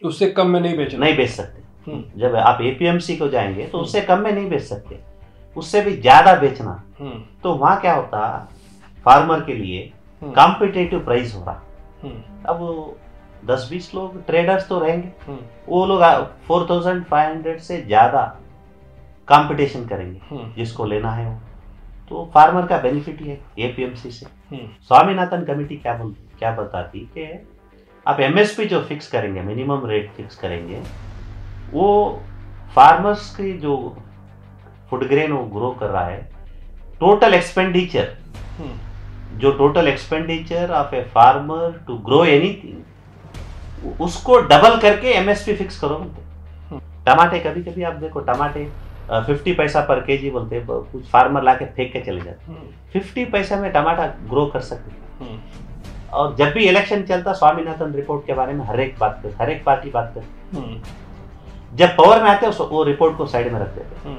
उससे कम में नहीं बेचना, नहीं बेच सकते। जब आप एपीएमसी को जाएंगे तो उससे कम में नहीं बेच सकते, उससे भी ज्यादा बेचना। तो वहां क्या होता, फार्मर के लिए कॉम्पिटिटिव प्राइस हो रहा। अब 10-20 लोग ट्रेडर्स तो रहेंगे, वो लोग 4500 से ज्यादा कंपटीशन करेंगे जिसको लेना है वो। तो फार्मर का बेनिफिट ही है एपीएमसी से। स्वामीनाथन कमेटी क्या बताती कि आप एमएसपी जो फिक्स करेंगे, मिनिमम रेट फिक्स करेंगे, वो फार्मर्स की जो फूड ग्रेन वो ग्रो कर रहा है, टोटल एक्सपेंडिचर, जो total expenditure of a farmer to grow anything, उसको डबल करके एमएसपी फिक्स करो। टमाटे कभी कभी आप देखो, टमाटे 50 पैसा पर केजी बोलते हैं, कुछ फार्मर लाके फेंक के चले जाते। 50 पैसा में टमाटा ग्रो कर सकते। और जब भी इलेक्शन चलता, स्वामीनाथन रिपोर्ट के बारे में हर एक पार्टी बात करती। जब पावर में आते हैं वो रिपोर्ट को साइड में रख देते।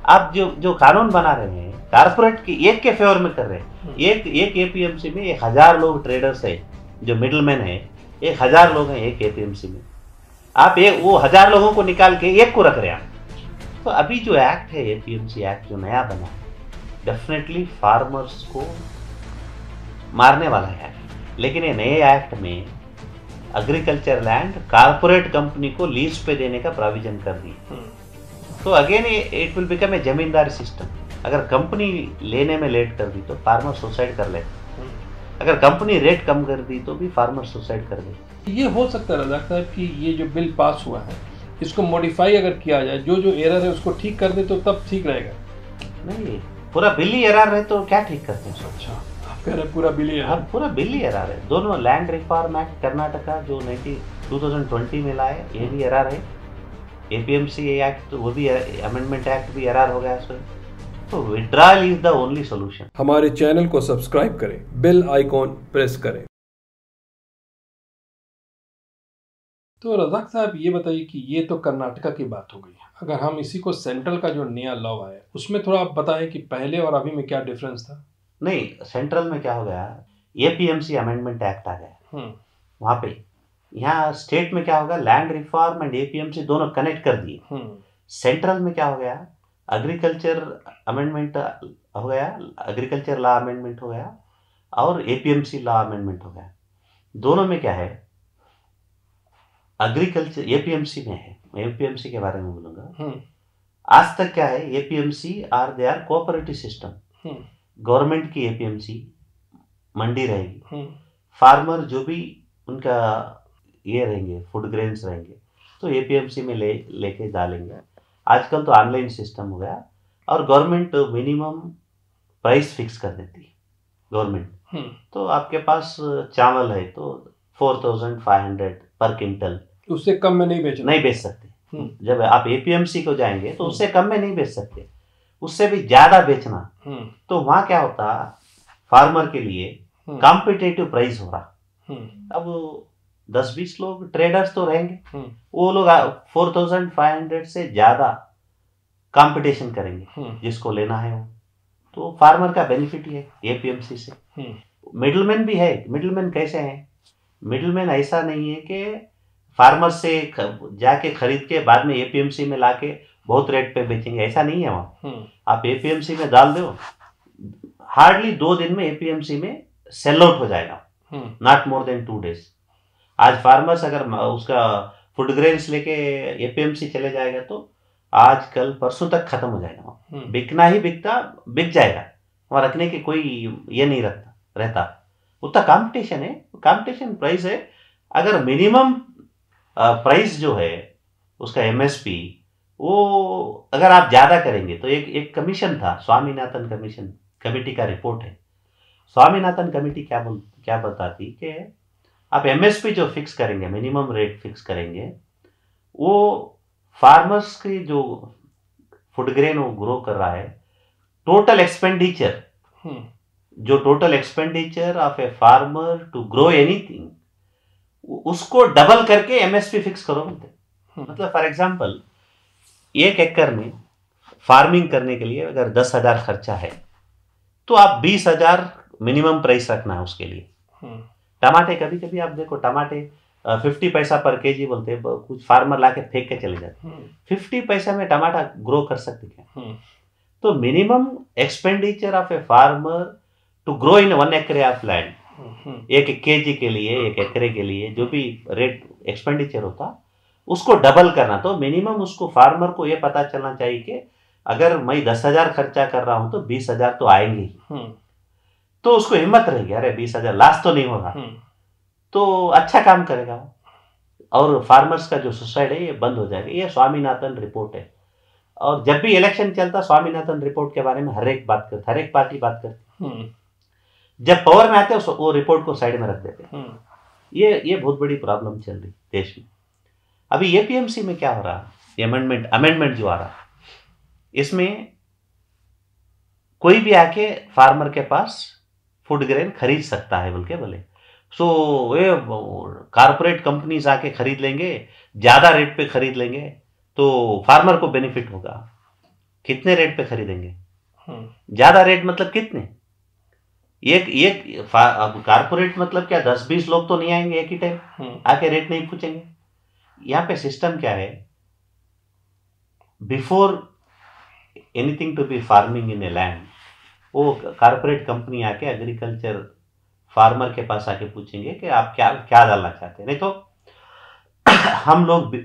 आप जो कानून बना रहे हैं कारपोरेट की एक के फेवर में कर रहे हैं। एक एपीएमसी में 1000 लोग ट्रेडर्स है, जो मिडलमैन है, 1000 लोग हैं एक एपीएमसी में। आप वो 1000 लोगों को निकाल के एक को रख रहे हैं। तो अभी जो एक्ट है, एपीएमसी एक्ट जो नया बना, डेफिनेटली फार्मर्स को मारने वाला है। लेकिन ये नए एक्ट में एग्रीकल्चर लैंड कारपोरेट कंपनी को लीज पे देने का प्रोविजन कर दी। तो again it will become a zamindari system. अगर कंपनी लेने में लेट कर दी तो फार्मर सुसाइड कर लेते, अगर कंपनी रेट कम कर दी तो भी फार्मर सुसाइड कर देते। ये हो सकता है रज़ाक साहब कि ये जो बिल पास हुआ है, इसको मॉडिफाई अगर किया जाए, जो एरर है उसको ठीक कर दे तो तब ठीक रहेगा। नहीं, पूरा बिल ही एरर है तो क्या ठीक करते हैं? अच्छा, आप कह रहे पूरा बिल ही एरर? पूरा बिल ही एरर है। दोनों लैंड रिफॉर्म एक्ट कर्नाटका जो 2020 में लाए, ये भी एरर है। एपीएमसी एक्ट वो भी अमेंडमेंट एक्ट भी एरर हो गया। तो withdrawal is the only solution. हमारे चैनल को सब्सक्राइब करें, बेल आइकॉन प्रेस करें। तो रज़ाक साहब ये बताइए कि ये तो कर्नाटका की बात हो गई, अगर हम इसी को सेंट्रल का जो नया लॉ है उसमें थोड़ा आप बताएं कि पहले और अभी में क्या डिफरेंस था। नहीं, सेंट्रल में क्या हो गया, एपीएमसी अमेंडमेंट एक्ट आ गया वहां पे। यहाँ स्टेट में क्या होगा, लैंड रिफॉर्म एंड एपीएमसी दोनों कनेक्ट कर दिए। सेंट्रल में क्या हो गया, एग्रीकल्चर अमेंडमेंट हो गया, एग्रीकल्चर लॉ अमेंडमेंट हो गया और एपीएमसी लॉ अमेंडमेंट हो गया। दोनों में क्या है, एग्रीकल्चर एपीएमसी में है, एपीएमसी के बारे में बोलूंगा। आज तक क्या है, APMC are they are cooperative system. Government की एपीएमसी मंडी रहेगी, फार्मर जो भी उनका ये रहेंगे, फूड ग्रेन्स रहेंगे तो एपीएमसी में लेके डालेंगे। आजकल तो ऑनलाइन सिस्टम हो गया और गवर्नमेंट मिनिमम प्राइस फिक्स कर देती है गवर्नमेंट। तो आपके पास चावल है तो 4500 पर क्विंटल, उससे कम में नहीं बेच सकते। जब आप एपीएमसी को जाएंगे तो उससे कम में नहीं बेच सकते, उससे भी ज्यादा बेचना। तो वहां क्या होता, फार्मर के लिए कॉम्पिटिटिव प्राइस हो रहा। अब 10-20 लोग ट्रेडर्स तो रहेंगे, वो लोग 4500 से ज्यादा कंपटीशन करेंगे जिसको लेना है वो। तो फार्मर का बेनिफिट ही है एपीएमसी से। मिडलमैन भी है। मिडलमैन कैसे हैं, मिडलमैन ऐसा नहीं है कि फार्मर से जाके खरीद के बाद में एपीएमसी में लाके बहुत रेट पे बेचेंगे, ऐसा नहीं है वहाँ। आप एपीएमसी में डाल दो, हार्डली 2 दिन में एपीएमसी में सेल आउट हो जाएगा, नॉट मोर देन 2 डेज। आज फार्मर्स अगर उसका फूड ग्रेन्स लेके एपीएमसी चले जाएगा तो आज कल परसों तक खत्म हो जाएगा। बिकना ही बिक जाएगा, वहाँ रखने की कोई ये नहीं रहता। उतना कंपटीशन है, कंपटीशन प्राइस है। अगर मिनिमम प्राइस जो है उसका एमएसपी, वो अगर आप ज्यादा करेंगे तो एक कमीशन था, स्वामीनाथन कमेटी का रिपोर्ट है। स्वामीनाथन कमेटी क्या बताती कि आप एमएसपी जो फिक्स करेंगे, मिनिमम रेट फिक्स करेंगे, वो फार्मर्स की जो फूड ग्रेन वो ग्रो कर रहा है, टोटल एक्सपेंडिचर, जो total expenditure of a farmer to grow anything, उसको डबल करके एमएसपी फिक्स करो। मतलब फॉर एग्जांपल 1 एकड़ में फार्मिंग करने के लिए अगर 10,000 खर्चा है तो आप 20,000 मिनिमम प्राइस रखना है उसके लिए। टमाटे कभी कभी आप देखो, टमाटे 50 पैसा पर केजी बोलते हैं, कुछ फार्मर लाके फेंक के चले जाते। 50 पैसा में टमाटर ग्रो कर सकते क्या? तो minimum expenditure of a farmer to grow in 1 एकड़ ऑफ लैंड, 1 केजी के लिए, 1 एकड़ के लिए जो भी रेट एक्सपेंडिचर होता उसको डबल करना। तो मिनिमम उसको फार्मर को ये पता चलना चाहिए कि अगर मैं 10,000 खर्चा कर रहा हूं तो 20,000 तो आएंगे ही। तो उसको हिम्मत रहेगी, अरे 20,000 लास्ट तो नहीं होगा, तो अच्छा काम करेगा और फार्मर्स का जो सुसाइड है ये बंद हो जाएगा। ये स्वामीनाथन रिपोर्ट है, और जब भी इलेक्शन चलता स्वामीनाथन रिपोर्ट के बारे में हर एक पार्टी बात करती। जब पावर में आते हैं वो रिपोर्ट को साइड में रख देते। ये बहुत बड़ी प्रॉब्लम चल रही देश में। अभी एपीएमसी में क्या हो रहा, अमेंडमेंट जो आ रहा, इसमें कोई भी आके फार्मर के पास फूड ग्रेन खरीद सकता है बोले। सो ये कारपोरेट कंपनीज आके खरीद लेंगे, ज्यादा रेट पे खरीद लेंगे तो फार्मर को बेनिफिट होगा। कितने रेट पे खरीदेंगे? ज्यादा रेट मतलब कितने? अब कारपोरेट मतलब क्या 10-20 लोग तो नहीं आएंगे एक ही टाइम आके रेट नहीं पूछेंगे। यहाँ पे सिस्टम क्या है, before anything to be farming in a land, वो कारपोरेट कंपनी आके एग्रीकल्चर फार्मर के पास आके पूछेंगे कि आप क्या डालना चाहते हैं। नहीं तो हम लोग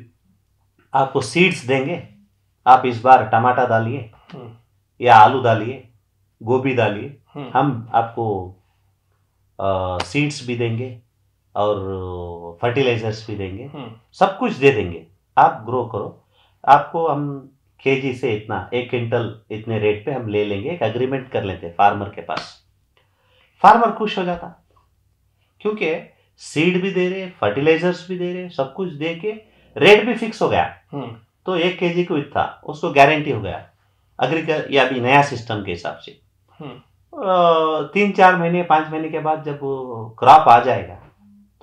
आपको सीड्स देंगे, आप इस बार टमाटर डालिए या आलू डालिए, गोभी डालिए, हम आपको सीड्स भी देंगे और फर्टिलाइजर्स भी देंगे, सब कुछ दे देंगे, आप ग्रो करो, आपको हम केजी से इतना 1 क्विंटल इतने रेट पे हम ले लेंगे। एक एग्रीमेंट कर लेते फार्मर के पास। फार्मर खुश हो जाता क्योंकि सीड भी दे रहे, फर्टिलाइजर्स भी दे रहे, सब कुछ दे के रेट भी फिक्स हो गया। तो 1 केजी को इतना उसको गारंटी हो गया एग्रीकल्चर या अभी नया सिस्टम के हिसाब से। 3-4 महीने 5 महीने के बाद जब क्रॉप आ जाएगा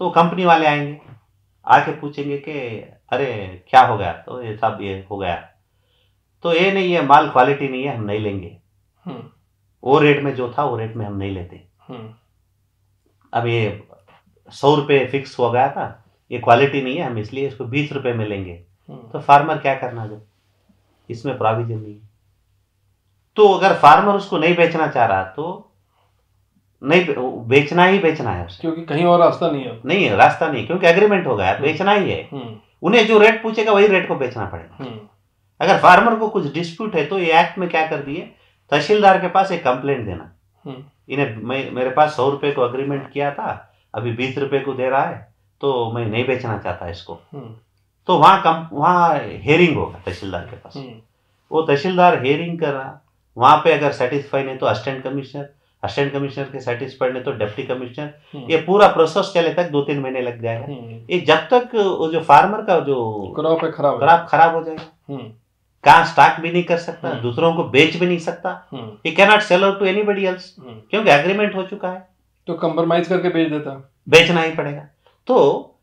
तो कंपनी वाले आएंगे, आके पूछेंगे कि अरे क्या हो गया, तो ये सब ये हो गया, तो ये नहीं है माल क्वालिटी नहीं है, हम नहीं लेंगे। वो रेट में जो था वो रेट में हम नहीं लेते। अब ये 100 रुपये फिक्स हो गया था, ये क्वालिटी नहीं है, हम इसलिए इसको 20 रुपये में लेंगे। तो फार्मर क्या करना जब इसमें प्रोविजन नहीं है? तो अगर फार्मर उसको नहीं बेचना चाह रहा तो नहीं बेचना ही बेचना है उसे, क्योंकि कहीं और रास्ता नहीं है। नहीं है रास्ता नहीं, क्योंकि एग्रीमेंट हो गया, बेचना ही है। उन्हें जो रेट पूछेगा वही रेट को बेचना पड़ेगा। अगर फार्मर को कुछ डिस्प्यूट है तो ये एक्ट में क्या कर दिए, तहसीलदार के पास एक कंप्लेंट देना, इन्हें मेरे पास 100 रुपये को एग्रीमेंट किया था, अभी 20 रुपये को दे रहा है, तो मैं नहीं बेचना चाहता इसको। तो वहाँ हेयरिंग होगा तहसीलदार के पास, वो तहसीलदार हेयरिंग कर रहा, वहां पे अगर सेटिस्फाई नहीं तो असिस्टेंट कमिश्नर के सेटिस्फाइड नहीं तो डिप्टी कमिश्नर, ये पूरा प्रोसेस चले तक 2-3 महीने लग जाएगा। ये जब तक वो जो फार्मर का जो क्रॉप है खराब हो जाएगा, कहाँ स्टॉक भी नहीं कर सकता, दूसरों को बेच भी नहीं सकता, he can not sell out to anybody else, क्योंकि एग्रीमेंट हो चुका है। तो कंप्रोमाइज करके बेच देता, बेचना ही पड़ेगा। तो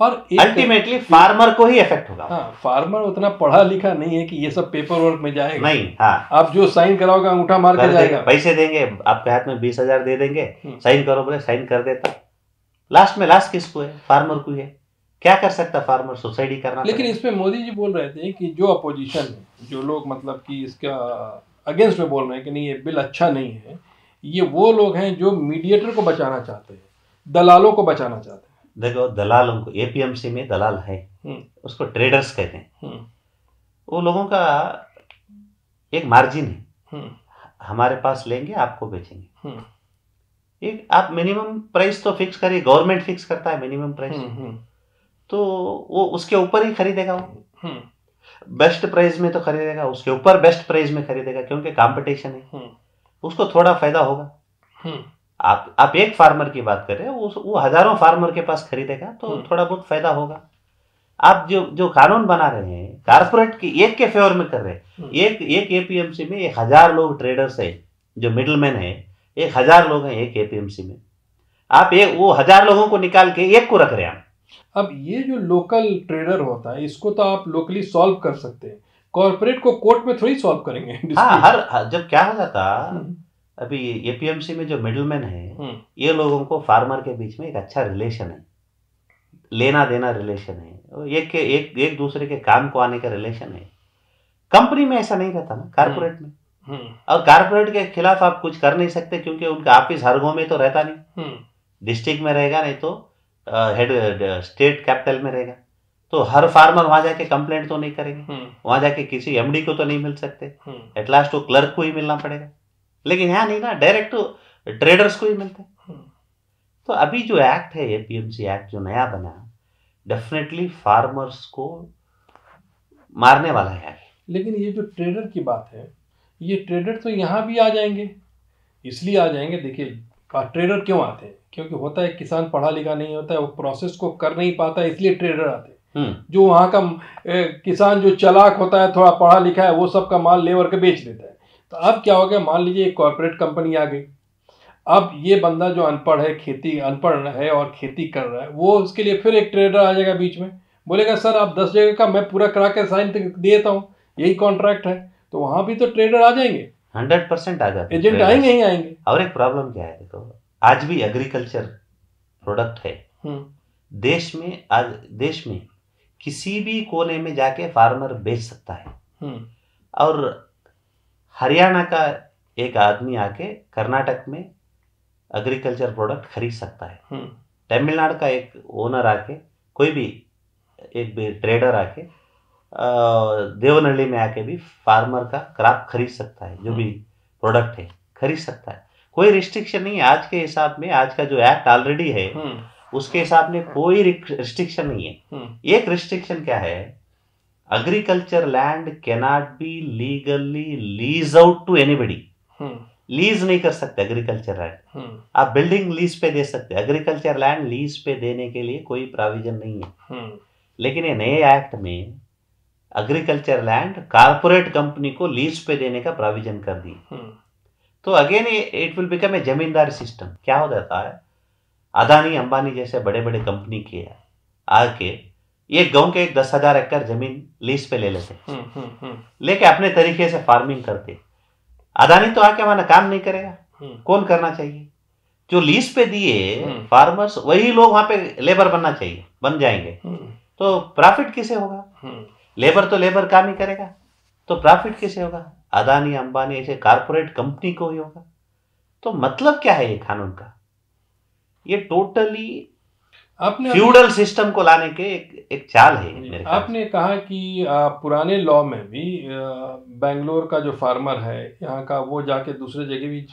और अल्टीमेटली फार्मर को ही इफेक्ट होगा। हाँ, फार्मर उतना पढ़ा लिखा नहीं है कि ये सब पेपर वर्क में जाएगा नहीं। हाँ, आप जो साइन कराओगे अंगूठा मार के जाएगा, पैसे देंगे आपके हाथ में 20,000 दे देंगे, साइन करो बोले साइन कर देता, लास्ट किसको है? फार्मर को है। क्या कर सकता फार्मर? सुसाइड ही करना। लेकिन इसमें मोदी जी बोल रहे थे कि जो अपोजिशन है, जो लोग मतलब कि इसका अगेंस्ट में बोल रहे हैं कि नहीं ये बिल अच्छा नहीं है, ये वो लोग हैं जो मीडिएटर को बचाना चाहते हैं, दलालों को बचाना चाहते हैं। देखो दलालों को, एपीएमसी में दलाल है, उसको ट्रेडर्स कहते हैं। वो लोगों का एक मार्जिन है, हमारे पास लेंगे आपको बेचेंगे। एक आप मिनिमम प्राइस तो फिक्स करिए, गवर्नमेंट फिक्स करता है मिनिमम प्राइस, तो वो उसके ऊपर ही खरीदेगा। वो बेस्ट प्राइस में तो खरीदेगा, उसके ऊपर बेस्ट प्राइस में खरीदेगा, क्योंकि कंपटीशन है, उसको थोड़ा फायदा होगा। आप एक फार्मर की बात कर रहे हैं, वो हजारों फार्मर के पास खरीदेगा तो थोड़ा बहुत फायदा होगा। आप जो कानून बना रहे हैं कारपोरेट की एक के फेवर में कर रहे हैं। एक एपीएमसी में 1000 लोग ट्रेडर्स है, जो मिडलमैन है, 1000 लोग हैं एक एपीएमसी में। आप वो 1000 लोगों को निकाल के एक को रख रहे हैं। अब ये जो लोकल ट्रेडर होता है, इसको तो आप लोकली सॉल्व कर सकते हैं, कॉर्पोरेट को कोर्ट में थोड़ी सॉल्व करेंगे। हाँ, जब क्या हो जाता, अभी एपीएमसी में जो मिडलमैन है, ये लोगों को फार्मर के बीच में एक अच्छा रिलेशन है, लेना देना रिलेशन है, एक दूसरे के काम को आने का रिलेशन है। कंपनी में ऐसा नहीं रहता ना, कारपोरेट में। और कारपोरेट के खिलाफ आप कुछ कर नहीं सकते, क्योंकि उनका ऑफिस हर गांव में तो रहता नहीं, डिस्ट्रिक्ट में रहेगा, नहीं तो हेड स्टेट कैपिटल में रहेगा। तो हर फार्मर वहां जाके कंप्लेंट तो नहीं करेंगे, वहां जाके किसी एमडी को तो नहीं मिल सकते, एट लास्ट वो क्लर्क को ही मिलना पड़ेगा। लेकिन यहाँ नहीं ना, डायरेक्ट तो ट्रेडर्स को ही मिलते। तो अभी जो एक्ट है, एपीएमसी एक्ट जो नया बना, डेफिनेटली फार्मर्स को मारने वाला है। लेकिन ये जो ट्रेडर की बात है, ये ट्रेडर तो यहाँ भी आ जाएंगे, इसलिए आ जाएंगे। देखिए ट्रेडर क्यों आते हैं, क्योंकि होता है किसान पढ़ा लिखा नहीं होता है, वो प्रोसेस को कर नहीं पाता है, इसलिए ट्रेडर आते हैं। जो वहाँ का किसान जो चालाक होता है, थोड़ा पढ़ा लिखा है, वो सब का माल लेबर के बेच देता है। तो अब क्या हो गया, मान लीजिए एक कॉर्पोरेट कंपनी आ गई, अब ये बंदा जो अनपढ़ है, अनपढ़ है और खेती कर रहा है, वो उसके लिए फिर एक ट्रेडर आ जाएगा बीच में, बोलेगा सर आप 10 जगह का मैं पूरा करा के साइन दे देता हूँ, यही कॉन्ट्रैक्ट है। तो वहां भी तो ट्रेडर आ जाएंगे, 100% आ जाते, एजेंट आएंगे ही आएंगे। और एक प्रॉब्लम क्या है, देखो आज भी एग्रीकल्चर प्रोडक्ट है देश में, आज देश में किसी भी कोने में जाके फार्मर बेच सकता है। और हरियाणा का एक आदमी आके कर्नाटक में एग्रीकल्चर प्रोडक्ट खरीद सकता है, तमिलनाडु का एक ओनर आके, कोई भी एक ट्रेडर आके देवनहल्ली में आके भी फार्मर का क्रॉप खरीद सकता है, जो भी प्रोडक्ट है खरीद सकता है। कोई रिस्ट्रिक्शन नहीं है आज के हिसाब में, आज का जो एक्ट ऑलरेडी है उसके हिसाब में कोई रिस्ट्रिक्शन नहीं है। एक रिस्ट्रिक्शन क्या है, agriculture land cannot be legally lease out to anybody. Lease नहीं कर सकते एग्रीकल्चर लैंड, आप बिल्डिंग लीज पे दे सकते, एग्रीकल्चर लैंड लीज पे देने के लिए कोई प्रोविजन नहीं है। लेकिन ये नए एक्ट में एग्रीकल्चर लैंड कारपोरेट कंपनी को लीज पे देने का प्रोविजन कर दी। तो again it will become a zamindari system. क्या हो जाता है, अदानी अंबानी जैसे बड़े बड़े कंपनी के आके एक गांव के 10,000 एकड़ जमीन लीज पे ले लेते, लेके अपने तरीके से फार्मिंग करते। अदानी तो आके हमारा काम नहीं करेगा, कौन करना चाहिए? जो लीज पे दिए फार्मर्स, वही लोग वहां पे लेबर बनना चाहिए, बन जाएंगे। तो प्रॉफिट किसे होगा? लेबर तो लेबर काम ही करेगा, तो प्रॉफिट किसे होगा? अदानी अंबानी ऐसे कारपोरेट कंपनी को ही होगा। तो मतलब क्या है ये कानून का? ये टोटली फ्यूडल सिस्टम को लाने के एक चाल है। आपने कहा कि पुराने लॉ में भी बेंगलोर का जो फार्मर है यहाँ का, वो जाके दूसरे जगह भी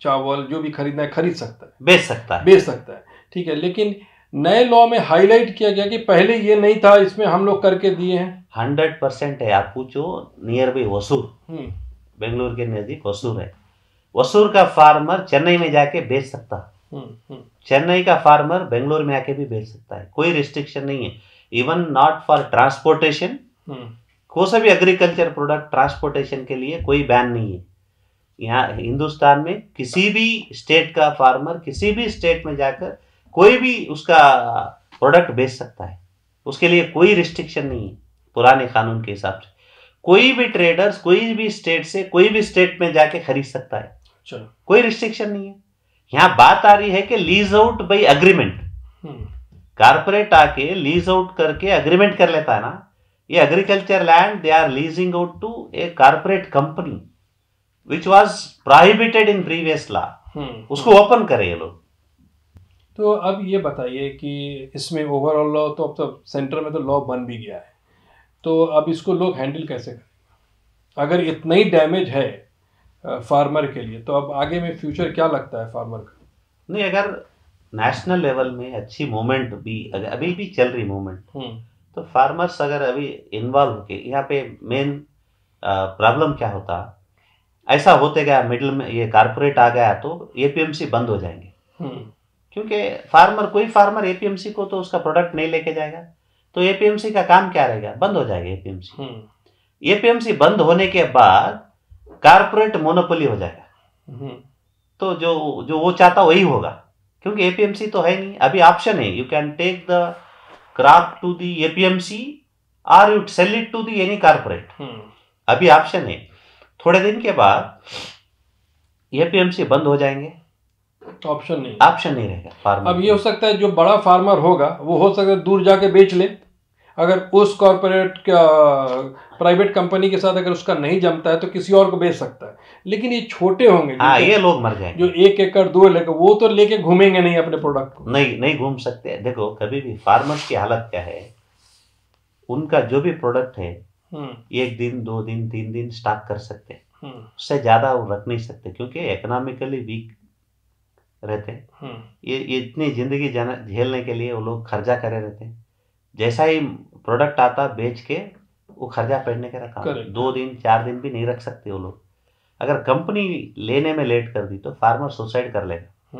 चावल जो भी खरीदना है खरीद सकता है, बेच सकता है, ठीक है। लेकिन नए लॉ में हाईलाइट किया गया कि पहले ये नहीं था, इसमें हम लोग करके दिए हैं। 100% है। आप पूछो नियर बाई वसूर, बेंगलोर के नजदीक वसूर है, वसूर का फार्मर चेन्नई में जाके बेच सकता है, चेन्नई का फार्मर बेंगलोर में आके भी बेच सकता है, कोई रिस्ट्रिक्शन नहीं है। इवन नॉट फॉर ट्रांसपोर्टेशन, कोई सा भी एग्रीकल्चर प्रोडक्ट ट्रांसपोर्टेशन के लिए कोई बैन नहीं है। यहाँ हिंदुस्तान में किसी भी स्टेट का फार्मर किसी भी स्टेट में जाकर कोई भी उसका प्रोडक्ट बेच सकता है, उसके लिए कोई रिस्ट्रिक्शन नहीं है। पुराने कानून के हिसाब से कोई भी ट्रेडर्स कोई भी स्टेट से कोई भी स्टेट में जाके खरीद सकता है, चलो कोई रिस्ट्रिक्शन नहीं है। यहाँ बात आ रही है कि lease out by agreement, corporate आके लीज आउट करके एग्रीमेंट कर लेता है ना, ये agriculture land they are leasing out to a corporate company which was prohibited in previous law, उसको ओपन करे ये लोग। तो अब ये बताइए कि इसमें ओवरऑल लॉ तो अब तो सेंटर में तो लॉ बन भी गया है, तो अब इसको लोग हैंडल कैसे करेंगे? अगर इतना ही डैमेज है फार्मर के लिए, तो अब आगे में फ्यूचर क्या लगता है फार्मर का? नहीं, अगर नेशनल लेवल में अच्छी मूवमेंट भी अभी भी चल रही मूवमेंट, तो फार्मर्स अगर अभी इन्वॉल्व होके, यहाँ पे मेन प्रॉब्लम क्या होता, ऐसा होते गया मिडिल में ये कारपोरेट आ गया तो एपीएमसी बंद हो जाएंगे, क्योंकि कोई फार्मर एपीएमसी को तो उसका प्रोडक्ट नहीं लेके जाएगा, तो एपीएमसी का काम क्या रहेगा? बंद हो जाएगा एपीएमसी। एपीएमसी बंद होने के बाद कारपोरेट मोनोपोली हो जाएगा, तो जो वो चाहता वही होगा, क्योंकि एपीएमसी तो है नहीं। अभी ऑप्शन है, you can take the crop to the APMC और you sell it to the any corporate, अभी ऑप्शन है। थोड़े दिन के बाद एपीएमसी बंद हो जाएंगे, ऑप्शन नहीं रहेगा फार्मर। अब ये हो सकता है जो बड़ा फार्मर होगा वो हो सकता है दूर जाके बेच ले, अगर उस कॉर्पोरेट का प्राइवेट कंपनी के साथ अगर उसका नहीं जमता है तो किसी और को बेच सकता है। लेकिन ये छोटे होंगे, ये लोग मर जाएंगे जो 1 एकड़ 2 एकड़, वो तो लेके घूमेंगे नहीं अपने प्रोडक्ट को, नहीं घूम सकते। देखो कभी भी फार्मर्स की हालत क्या है, उनका जो भी प्रोडक्ट है 1 दिन 2 दिन 3 दिन स्टॉक कर सकते हैं, उससे ज्यादा वो रख नहीं सकते क्योंकि इकोनॉमिकली वीक रहते हैं। ये इतनी जिंदगी झेलने के लिए वो लोग खर्चा करे रहते हैं। जैसा ही प्रोडक्ट आता बेच के वो खर्चा पड़ने का रखा, 2 दिन 4 दिन भी नहीं रख सकते वो लोग। अगर कंपनी लेने में लेट कर दी तो फार्मर सुसाइड कर लेगा,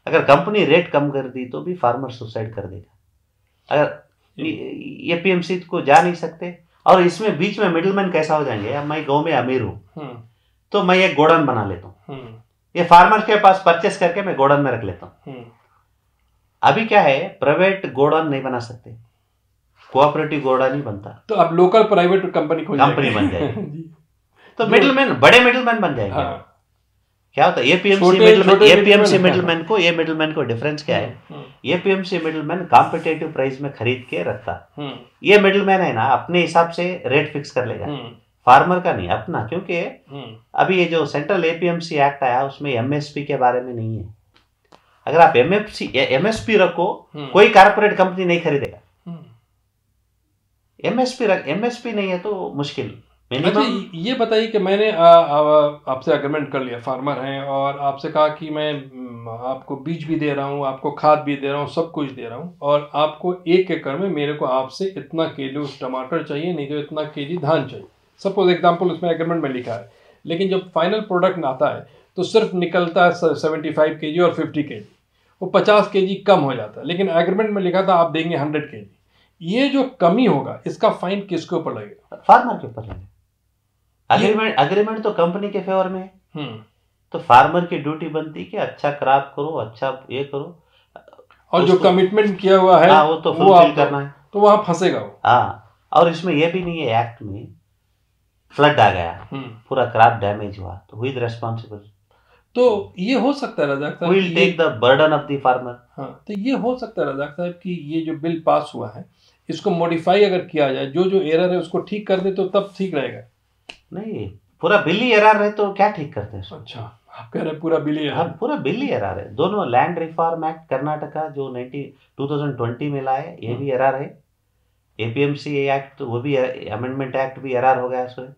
अगर कंपनी रेट कम कर दी तो भी फार्मर सुसाइड कर देगा। अगर ये पीएमसी को जा नहीं सकते, और इसमें बीच में मिडिलमैन कैसा हो जाएंगे। अब मैं गाँव में अमीर हूँ तो मैं एक गोडाउन बना लेता हूँ, ये फार्मर के पास परचेस करके मैं गोडाउन में रख लेता हूँ। अभी क्या है, प्राइवेट गोडाउन नहीं बना सकते, कोऑपरेटिव गोडाउन नहीं बनता, तो अब लोकल प्राइवेट कंपनी बन जाएगी तो मिडिलमैन, बड़े मिडिलमैन बन जाएंगे। क्या होता है एपीएमसी मिडिलमैन को, ये मिडिलमैन को डिफरेंस क्या है, एपीएमसी मिडिलमैन कॉम्पिटिटिव प्राइस में खरीद के रखता, ये मिडिलमैन है ना अपने हिसाब से रेट फिक्स कर लेगा, फार्मर का नहीं अपना। क्योंकि अभी ये जो सेंट्रल एपीएमसी एक्ट आया उसमें एमएसपी के बारे में नहीं है। अगर आप एमएसपी रखो कोई कारपोरेट कंपनी नहीं खरीदेगा, एमएसपी नहीं है तो मुश्किल। अच्छा ये बताइए कि मैंने आपसे एग्रीमेंट कर लिया, फार्मर हैं, और आपसे कहा कि मैं आपको बीज भी दे रहा हूँ, आपको खाद भी दे रहा हूँ, सब कुछ दे रहा हूँ, और आपको 1 एकड़ में मेरे को आपसे इतना किलो टमाटर चाहिए, नहीं तो इतना केजी धान चाहिए, सपोज एग्जाम्पल उसमें एग्रीमेंट में लिखा है। लेकिन जब फाइनल प्रोडक्ट आता है तो सिर्फ निकलता है 75 kg और 50 kg, वो 50 kg कम हो जाता है, लेकिन एग्रीमेंट में लिखा था आप देंगे 100 kg। ये जो कमी होगा इसका फाइन किसके ऊपर लगेगा? फार्मर के ऊपर लगेगा। अग्रीमेंट तो कंपनी के फेवर में है, तो फार्मर की ड्यूटी बनती है कि अच्छा क्रॉप करो, अच्छा ये करो, और जो कमिटमेंट किया हुआ है वो तो फुलफिल करना है, तो वहां फंसेगा वो। और इसमें ये भी नहीं है एक्ट में फ्लड आ गया, पूरा क्रॉप डैमेज हुआ तो हु इज रिस्पांसिबल? तो ये हो सकता है Razak sahab, will take the burden of the farmer. तो ये हो सकता है रजाक साहब कि ये जो बिल पास हुआ है इसको मॉडिफाई अगर किया जाए, जो एरर है उसको ठीक कर दे तो तब ठीक रहेगा। नहीं, पूरा बिल ही एरर है तो क्या ठीक करते हैं? अच्छा, आप कह रहे हैं पूरा बिल ही एरर? पूरा बिल ही एरर है। दोनों लैंड रिफॉर्म एक्ट कर्नाटका जो 2020 में लाए ये भी एरर है, एपीएमसी एक्ट वो भी अमेंडमेंट एक्ट भी एरर हो गया इसमें।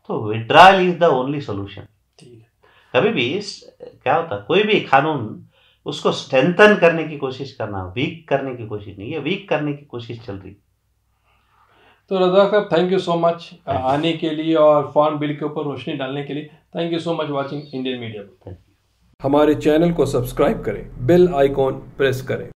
तो withdrawal is the only solution. ठीक है, कभी भी क्या होता कोई भी कानून उसको स्ट्रेंथन करने की कोशिश करना, वीक करने की कोशिश नहीं, ये वीक करने की कोशिश चल रही। तो रज़ाक साहब थैंक यू सो मच आने के लिए और फार्म बिल के ऊपर रोशनी डालने के लिए। Thank you so much watching Indian media. हमारे चैनल को सब्सक्राइब करें, बेल आइकॉन प्रेस करें।